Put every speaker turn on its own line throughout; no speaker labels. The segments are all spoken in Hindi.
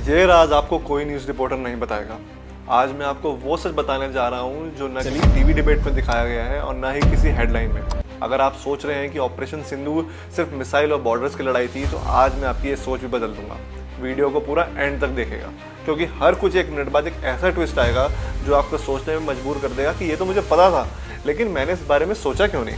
ये राज आपको कोई न्यूज़ रिपोर्टर नहीं बताएगा। आज मैं आपको वो सच बताने जा रहा हूँ जो न कहीं टीवी डिबेट में दिखाया गया है और ना ही किसी हेडलाइन में। अगर आप सोच रहे हैं कि ऑपरेशन सिंदूर सिर्फ मिसाइल और बॉर्डर्स की लड़ाई थी, तो आज मैं आपकी ये सोच भी बदल दूंगा। वीडियो को पूरा एंड तक देखेगा, क्योंकि हर कुछ एक मिनट बाद एक ऐसा ट्विस्ट आएगा जो आपको सोचने में मजबूर कर देगा कि ये तो मुझे पता था, लेकिन मैंने इस बारे में सोचा क्यों नहीं।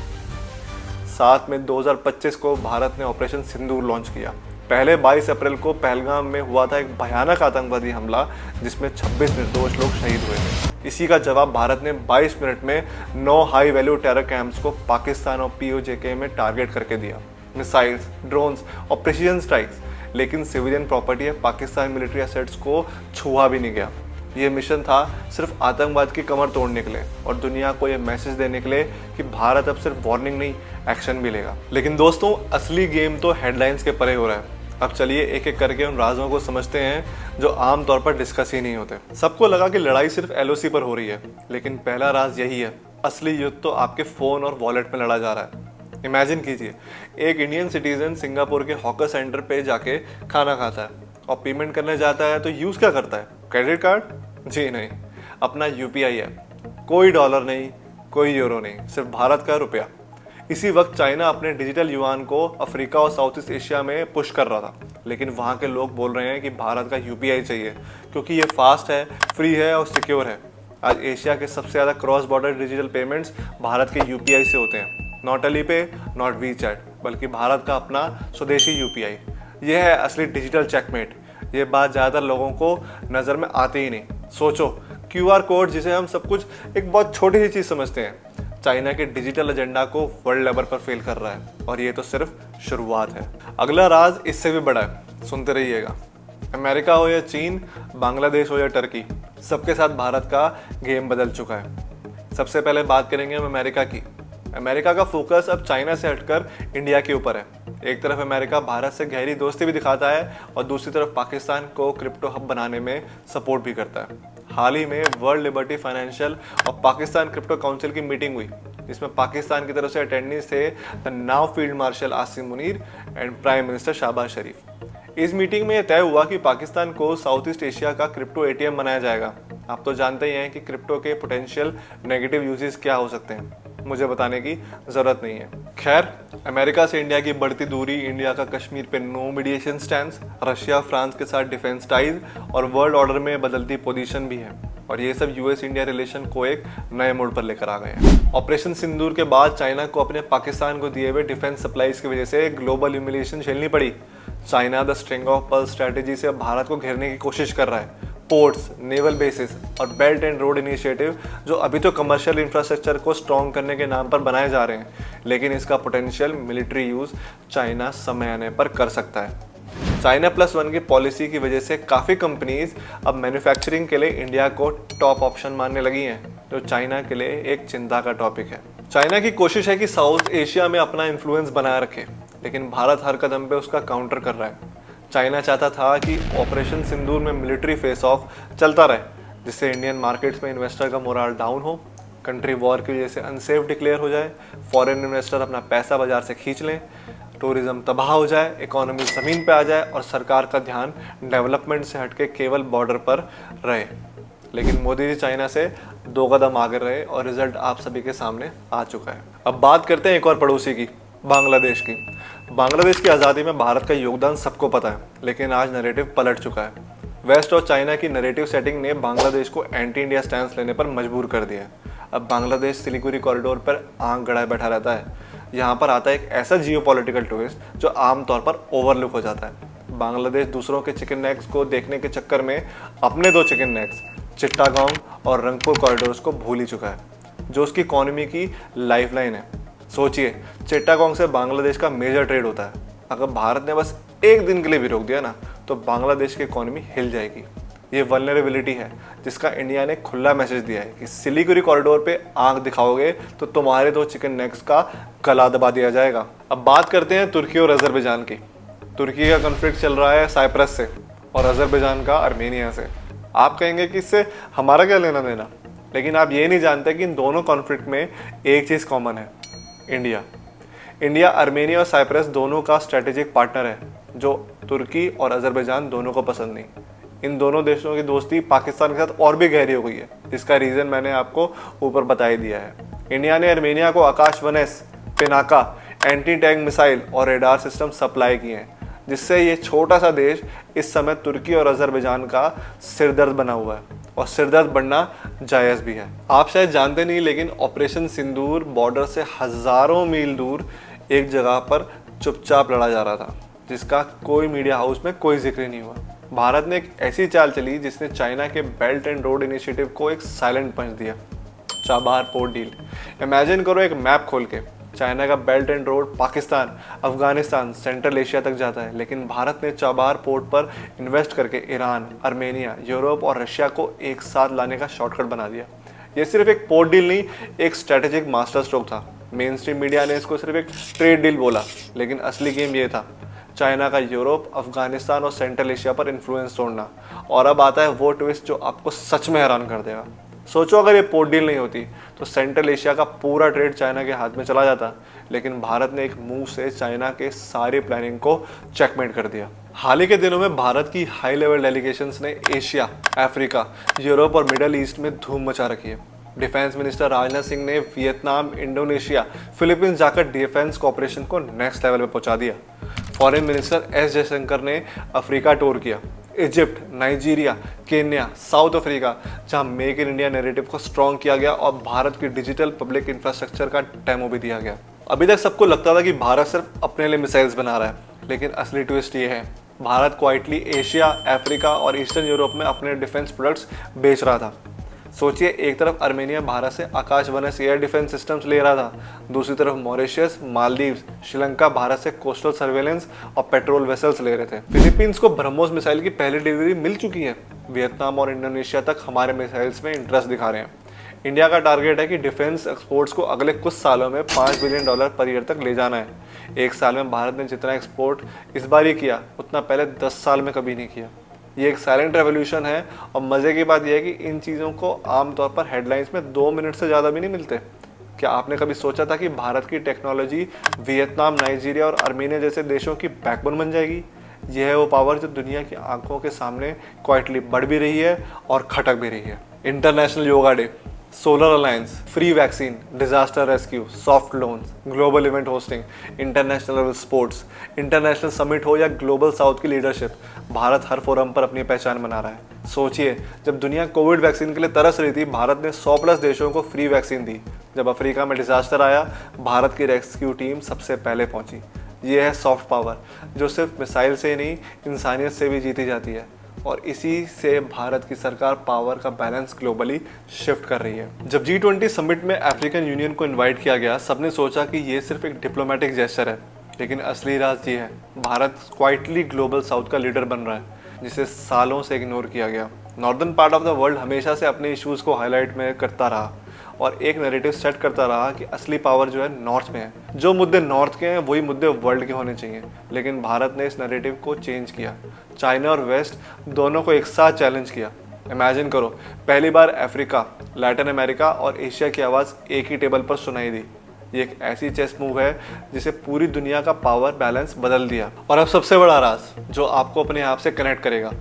7 मई 2025 को भारत ने ऑपरेशन सिंदूर लॉन्च किया। पहले 22 अप्रैल को पहलगाम में हुआ था एक भयानक आतंकवादी हमला, जिसमें 26 निर्दोष लोग शहीद हुए थे। इसी का जवाब भारत ने 22 मिनट में 9 हाई वैल्यू टेरर कैंप्स को पाकिस्तान और पीओजेके में टारगेट करके दिया। मिसाइल्स, ड्रोन्स और प्रिसीजन स्ट्राइक्स, लेकिन सिविलियन प्रॉपर्टी या पाकिस्तान मिलिट्री एसेट्स को छुआ भी नहीं गया। ये मिशन था सिर्फ आतंकवाद की कमर तोड़ने के लिए और दुनिया को ये मैसेज देने के लिए कि भारत अब सिर्फ वार्निंग नहीं, एक्शन भी लेगा। लेकिन दोस्तों, असली गेम तो हेडलाइंस के परे हो रहा है। अब चलिए एक एक करके उन राजों को समझते हैं जो आमतौर पर डिस्कस ही नहीं होते। सबको लगा कि लड़ाई सिर्फ एलओसी पर हो रही है, लेकिन पहला राज यही है, असली युद्ध तो आपके फ़ोन और वॉलेट में लड़ा जा रहा है। इमेजिन कीजिए, एक इंडियन सिटीजन सिंगापुर के हॉकर सेंटर पे जाके खाना खाता है और पेमेंट करने जाता है तो यूज़ क्या करता है? Credit card? जी नहीं, अपना यूपीआई ऐप। कोई डॉलर नहीं, कोई यूरो नहीं, सिर्फ भारत का रुपया। इसी वक्त चाइना अपने डिजिटल युआन को अफ्रीका और साउथ ईस्ट एशिया में पुश कर रहा था, लेकिन वहाँ के लोग बोल रहे हैं कि भारत का यूपीआई चाहिए, क्योंकि ये फास्ट है, फ्री है और सिक्योर है। आज एशिया के सबसे ज़्यादा cross border digital payments Bharat के यूपीआई से होते हैं। नॉट अलीपे, नॉट वीचैट, बल्कि भारत का अपना स्वदेशी यूपीआई। यह है असली डिजिटल चेकमेट। ये बात ज़्यादातर लोगों को नज़र में आती ही नहीं। सोचो, क्यूआर कोड, जिसे हम सब कुछ एक बहुत छोटी सी चीज़ समझते हैं, चाइना के डिजिटल एजेंडा को वर्ल्ड लेवल पर फेल कर रहा है, और ये तो सिर्फ शुरुआत है। अगला राज इससे भी बड़ा है, सुनते रहिएगा। अमेरिका हो या चीन, बांग्लादेश हो या टर्की, सबके साथ भारत का गेम बदल चुका है। सबसे पहले बात करेंगे हम अमेरिका की। अमेरिका का फोकस अब चाइना से हटकर इंडिया के ऊपर है। एक तरफ अमेरिका भारत से गहरी दोस्ती भी दिखाता है और दूसरी तरफ पाकिस्तान को क्रिप्टो हब बनाने में सपोर्ट भी करता है। हाल ही में वर्ल्ड लिबर्टी फाइनेंशियल और पाकिस्तान क्रिप्टो काउंसिल की मीटिंग हुई, जिसमें पाकिस्तान की तरफ से अटेंडेंस थे the now field marshal Asim Munir and prime minister Shahbaz Sharif. इस मीटिंग में यह तय हुआ कि पाकिस्तान को साउथ ईस्ट एशिया का क्रिप्टो एटीएम बनाया जाएगा। आप तो जानते ही हैं कि क्रिप्टो के पोटेंशियल नेगेटिव यूजेस क्या हो सकते हैं, मुझे बताने की ज़रूरत नहीं है। खैर, अमेरिका से इंडिया की बढ़ती दूरी, इंडिया का कश्मीर पे no mediation stance, Russia France के साथ डिफेंस टाइज और वर्ल्ड ऑर्डर में बदलती पोजीशन भी है, और ये सब यूएस इंडिया रिलेशन को एक नए मोड़ पर लेकर आ गए हैं। ऑपरेशन सिंदूर के बाद चाइना को अपने पाकिस्तान को दिए हुए डिफेंस सप्लाईज की वजह से ग्लोबल ह्यूमिलिएशन झेलनी पड़ी। China the string of pearl strategy से भारत को घेरने की कोशिश कर रहा है। पोर्ट्स, नेवल बेसिस और बेल्ट एंड रोड इनिशिएटिव, जो अभी तो कमर्शियल इंफ्रास्ट्रक्चर को स्ट्रॉन्ग करने के नाम पर बनाए जा रहे हैं, लेकिन इसका पोटेंशियल मिलिट्री यूज चाइना समय आने पर कर सकता है। चाइना +1 की पॉलिसी की वजह से काफ़ी कंपनीज अब मैन्युफैक्चरिंग के लिए इंडिया को टॉप ऑप्शन मानने लगी हैं, जो चाइना के लिए एक चिंता का टॉपिक है। चाइना की कोशिश है कि साउथ एशिया में अपना इन्फ्लुएंस बनाए रखे, लेकिन भारत हर कदम पे उसका काउंटर कर रहा है। चाइना चाहता था कि ऑपरेशन सिंदूर में मिलिट्री फेस ऑफ चलता रहे, जिससे इंडियन मार्केट्स में इन्वेस्टर का मोराल डाउन हो, कंट्री वॉर की वजह से अनसेफ डिक्लेयर हो जाए, फॉरेन इन्वेस्टर अपना पैसा बाजार से खींच लें, टूरिज्म तबाह हो जाए, इकोनॉमी ज़मीन पे आ जाए और सरकार का ध्यान डेवलपमेंट से हटके केवल बॉर्डर पर रहे। लेकिन मोदी जी चाइना से 2 कदम आगे रहे और रिजल्ट आप सभी के सामने आ चुका है। अब बात करते हैं एक और पड़ोसी की, बांग्लादेश की। बांग्लादेश की आज़ादी में भारत का योगदान सबको पता है, लेकिन आज नैरेटिव पलट चुका है। वेस्ट और चाइना की नैरेटिव सेटिंग ने बांग्लादेश को एंटी इंडिया स्टैंस लेने पर मजबूर कर दिया है। अब बांग्लादेश सिलीगुड़ी कॉरिडोर पर आंख गड़ाए बैठा रहता है। यहाँ पर आता है एक ऐसा जियोपॉलिटिकल ट्विस्ट जो आमतौर पर ओवरलुक हो जाता है। बांग्लादेश दूसरों के चिकन नेक्स को देखने के चक्कर में अपने 2 चिकन नेक्स, चिट्टागोंग और रंगपुर कॉरिडोर्स को भूल ही चुका है, जो उसकी इकोनॉमी की लाइफलाइन है। सोचिए, चिट्टागोंग से बांग्लादेश का मेजर ट्रेड होता है। अगर भारत ने बस एक दिन के लिए भी रोक दिया ना, तो बांग्लादेश की इकोनॉमी हिल जाएगी। ये वल्नरेबिलिटी है जिसका इंडिया ने खुला मैसेज दिया है कि सिलीगुड़ी कॉरिडोर पे आंख दिखाओगे तो तुम्हारे 2 चिकन नेक्स का गला दबा दिया जाएगा। अब बात करते हैं तुर्की और अजरबैजान की। तुर्की का कॉन्फ्लिक्ट चल रहा है साइप्रस से और अजरबैजान का आर्मेनिया से। आप कहेंगे कि इससे हमारा क्या लेना देना, लेकिन आप ये नहीं जानते कि इन दोनों कॉन्फ्लिक्ट में एक चीज़ कॉमन है, इंडिया, आर्मेनिया और साइप्रस दोनों का स्ट्रेटेजिक पार्टनर है, जो तुर्की और अजरबैजान दोनों को पसंद नहीं। इन दोनों देशों की दोस्ती पाकिस्तान के साथ और भी गहरी हो गई है। इसका रीज़न मैंने आपको ऊपर बता ही दिया है। इंडिया ने आर्मेनिया को आकाश 1S, Pinaka, anti tank missile और रेडार सिस्टम सप्लाई किए हैं, जिससे ये छोटा सा देश इस समय तुर्की और अजरबैजान का सिरदर्द बना हुआ है, और सिरदर्द बढ़ना जायज़ भी है। आप शायद जानते नहीं, लेकिन ऑपरेशन सिंदूर बॉर्डर से हज़ारों मील दूर एक जगह पर चुपचाप लड़ा जा रहा था, जिसका कोई मीडिया हाउस में कोई जिक्र नहीं हुआ। भारत ने एक ऐसी चाल चली जिसने चाइना के बेल्ट एंड रोड इनिशिएटिव को एक साइलेंट पंच दिया। Chabahar port deal. इमेजिन करो एक मैप खोल के, चाइना का belt and road Pakistan, Afghanistan, central Asia तक जाता है, लेकिन भारत ने चाबहार पोर्ट पर इन्वेस्ट करके ईरान, आर्मेनिया, यूरोप और रशिया को एक साथ लाने का शॉर्टकट बना दिया। ये सिर्फ एक पोर्ट डील नहीं, एक स्ट्रेटेजिक मास्टर स्ट्रोक था। मेन स्ट्रीम मीडिया ने इसको सिर्फ एक ट्रेड डील बोला, लेकिन असली गेम ये था, चाइना का यूरोप, अफगानिस्तान और सेंट्रल एशिया पर इन्फ्लुएंस तोड़ना। और अब आता है वो ट्विस्ट जो आपको सच में हैरान कर देगा। सोचो, अगर ये पोर्ट डील नहीं होती तो सेंट्रल एशिया का पूरा ट्रेड चाइना के हाथ में चला जाता, लेकिन भारत ने एक मूव से चाइना के सारी प्लानिंग को चेकमेट कर दिया। हाल ही के दिनों में भारत की हाई लेवल डेलीगेशंस ने एशिया, अफ्रीका, यूरोप और मिडल ईस्ट में धूम मचा रखी है। डिफेंस मिनिस्टर राजनाथ सिंह ने वियतनाम, इंडोनेशिया, फिलीपींस जाकर डिफेंस कॉपरेशन को नेक्स्ट लेवल पे पहुंचा दिया। फॉरेन मिनिस्टर एस जयशंकर ने अफ्रीका टूर किया, Egypt, Nigeria, Kenya, south Africa, जहां मेक इन इंडिया नैरेटिव को स्ट्रॉन्ग किया गया और भारत की डिजिटल पब्लिक इंफ्रास्ट्रक्चर का डेमो भी दिया गया। अभी तक सबको लगता था कि भारत सिर्फ अपने लिए मिसाइल्स बना रहा है, लेकिन असली ट्विस्ट ये है, भारत क्वाइटली एशिया, अफ्रीका और ईस्टर्न यूरोप में अपने डिफेंस प्रोडक्ट्स बेच रहा था। सोचिए, एक तरफ आर्मेनिया भारत से आकाश 1S एयर डिफेंस सिस्टम्स ले रहा था, दूसरी तरफ मॉरिशस, मालदीव्स, श्रीलंका भारत से कोस्टल सर्वेलेंस और पेट्रोल वेसल्स ले रहे थे। फिलीपींस को ब्रह्मोस मिसाइल की पहली डिलीवरी मिल चुकी है। वियतनाम और इंडोनेशिया तक हमारे मिसाइल्स में इंटरेस्ट दिखा रहे हैं। इंडिया का टारगेट है कि डिफेंस एक्सपोर्ट्स को अगले कुछ सालों में $5 बिलियन पर ईयर तक ले जाना है। एक साल में भारत ने जितना एक्सपोर्ट इस बार ही किया, उतना पहले 10 साल में कभी नहीं किया। ये एक साइलेंट रेवोल्यूशन है, और मज़े की बात यह है कि इन चीज़ों को आमतौर पर हेडलाइंस में 2 मिनट से ज़्यादा भी नहीं मिलते। क्या आपने कभी सोचा था कि भारत की टेक्नोलॉजी वियतनाम, नाइजीरिया और आर्मेनिया जैसे देशों की बैकबोन बन जाएगी? यह है वो पावर जो दुनिया की आंखों के सामने क्वाइटली बढ़ भी रही है और खटक भी रही है। International yoga day, solar alliance, free vaccine, disaster rescue, soft loans, global event hosting, international level sports, international summit हो या ग्लोबल साउथ की लीडरशिप, भारत हर फोरम पर अपनी पहचान बना रहा है। सोचिए, जब दुनिया कोविड वैक्सीन के लिए तरस रही थी, भारत ने 100+ देशों को फ्री वैक्सीन दी। जब अफ्रीका में डिजास्टर आया, भारत की रेस्क्यू टीम सबसे पहले पहुंची। ये है सॉफ्ट पावर, जो सिर्फ मिसाइल से नहीं, इंसानियत से भी जीती जाती है, और इसी से भारत की सरकार पावर का बैलेंस ग्लोबली शिफ्ट कर रही है। जब G20 समिट में अफ्रीकन यूनियन को इनवाइट किया गया, सबने सोचा कि ये सिर्फ एक डिप्लोमेटिक जेस्चर है, लेकिन असली राज ये है, भारत क्वाइटली ग्लोबल साउथ का लीडर बन रहा है, जिसे सालों से इग्नोर किया गया। Northern part of the world हमेशा से अपने इश्यूज़ को हाईलाइट में करता रहा और एक नैरेटिव सेट करता रहा कि असली पावर जो है नॉर्थ में है, जो मुद्दे नॉर्थ के हैं वही मुद्दे वर्ल्ड के होने चाहिए। लेकिन भारत ने इस नैरेटिव को चेंज किया, चाइना और वेस्ट दोनों को एक साथ चैलेंज किया। इमेजिन करो, पहली बार अफ्रीका, लैटिन अमेरिका और एशिया की आवाज़ एक ही टेबल पर सुनाई दी। ये एक ऐसी चेस मूव है जिसे पूरी दुनिया का पावर बैलेंस बदल दिया। और अब सबसे बड़ा राज जो आपको अपने आप से कनेक्ट करेगा।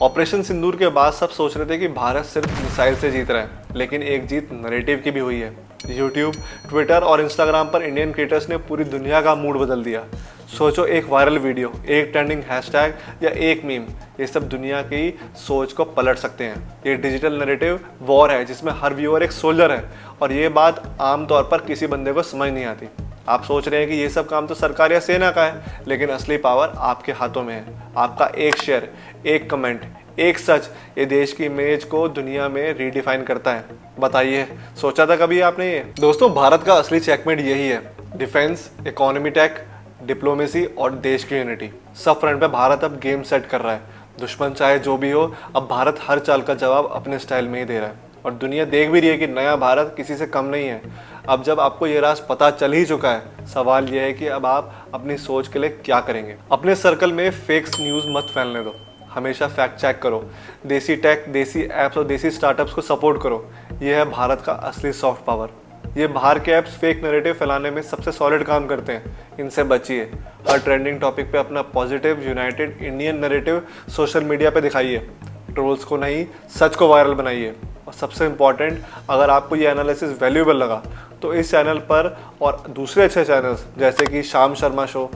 ऑपरेशन सिंदूर के बाद सब सोच रहे थे कि भारत सिर्फ मिसाइल से जीत रहा है, लेकिन एक जीत नैरेटिव की भी हुई है। यूट्यूब, ट्विटर और इंस्टाग्राम पर इंडियन क्रिएटर्स ने पूरी दुनिया का मूड बदल दिया। सोचो, एक वायरल वीडियो, एक ट्रेंडिंग हैशटैग या एक मीम, ये सब दुनिया की सोच को पलट सकते हैं। ये डिजिटल नैरेटिव वॉर है जिसमें हर व्यूअर एक सोल्जर है, और ये बात आमतौर पर किसी बंदे को समझ नहीं आती। आप सोच रहे हैं कि ये सब काम तो सरकार या सेना का है, लेकिन असली पावर आपके हाथों में है। आपका एक शेयर, एक कमेंट, एक सच, ये देश की इमेज को दुनिया में रीडिफाइन करता है। बताइए, सोचा था कभी आपने ये? दोस्तों, भारत का असली चेकमेट यही है, डिफेंस, इकोनॉमी टेक, डिप्लोमेसी और देश की यूनिटी। सब फ्रंट पे भारत अब गेम सेट कर रहा है। दुश्मन चाहे जो भी हो, अब भारत हर चाल का जवाब अपने स्टाइल में ही दे रहा है, और दुनिया देख भी रही है कि नया भारत किसी से कम नहीं है। अब जब आपको ये राज पता चल ही चुका है, सवाल यह है कि अब आप अपनी सोच के लिए क्या करेंगे। अपने सर्कल में फेक्स न्यूज़ मत फैलने दो, हमेशा फैक्ट चेक करो, देसी टेक, देसी ऐप्स और देसी स्टार्टअप्स को सपोर्ट करो। यह है भारत का असली सॉफ्ट पावर। ये बाहर के ऐप्स फेक नैरेटिव फैलाने में सबसे सॉलिड काम करते हैं, इनसे बचिए। हर ट्रेंडिंग टॉपिक पे अपना positive United Indian narrative social media पे दिखाइए। ट्रोल्स को नहीं, सच को वायरल बनाइए। और सबसे इम्पॉर्टेंट, अगर आपको ये एनालिसिस वैल्यूएबल लगा तो इस चैनल पर और दूसरे अच्छे चैनल्स जैसे कि शाम शर्मा शो,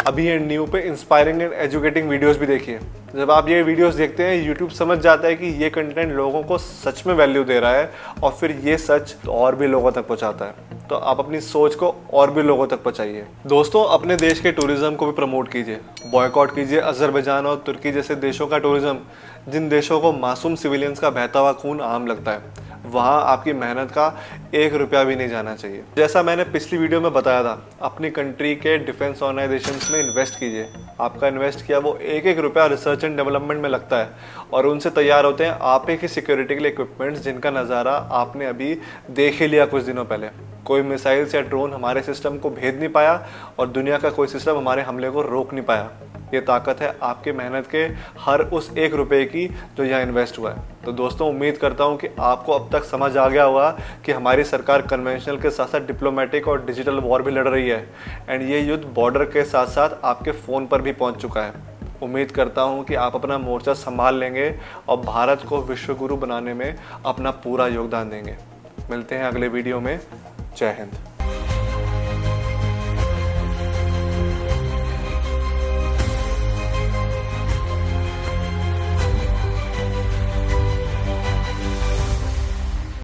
अभी एंड न्यू पे इंस्पायरिंग एंड एजुकेटिंग वीडियोस भी देखिए। जब आप ये वीडियोस देखते हैं, यूट्यूब समझ जाता है कि ये कंटेंट लोगों को सच में वैल्यू दे रहा है और फिर ये सच और भी लोगों तक पहुंचाता है। तो आप अपनी सोच को और भी लोगों तक पहुंचाइए। दोस्तों, अपने देश के टूरिज्म को भी प्रमोट कीजिए, बॉयकॉट कीजिए अजरबैजान और तुर्की जैसे देशों का टूरिज्म, जिन देशों को मासूम सिविलियंस का बहता हुआ खून आम लगता है। वहाँ आपकी मेहनत का 1 रुपया भी नहीं जाना चाहिए। जैसा मैंने पिछली वीडियो में बताया था, अपनी कंट्री के डिफेंस ऑर्गेनाइजेशंस में इन्वेस्ट कीजिए। आपका इन्वेस्ट किया वो एक रुपया रिसर्च एंड डेवलपमेंट में लगता है और उनसे तैयार होते हैं आप ही सिक्योरिटी के लिए इक्विपमेंट्स, जिनका नज़ारा आपने अभी देख ही लिया कुछ दिनों पहले। कोई मिसाइल्स या ड्रोन हमारे सिस्टम को भेद नहीं पाया और दुनिया का कोई सिस्टम हमारे हमले को रोक नहीं पाया। ये ताकत है आपके मेहनत के हर उस 1 रुपये की जो यहाँ इन्वेस्ट हुआ है। तो दोस्तों, उम्मीद करता हूँ कि आपको अब तक समझ आ गया होगा कि हमारी सरकार कन्वेंशनल के साथ साथ डिप्लोमेटिक और डिजिटल वॉर भी लड़ रही है एंड ये युद्ध बॉर्डर के साथ साथ आपके फ़ोन पर भी पहुँच चुका है। उम्मीद करता हूँ कि आप अपना मोर्चा संभाल लेंगे और भारत को विश्वगुरु बनाने में अपना पूरा योगदान देंगे। मिलते हैं अगले वीडियो में। जय हिंद।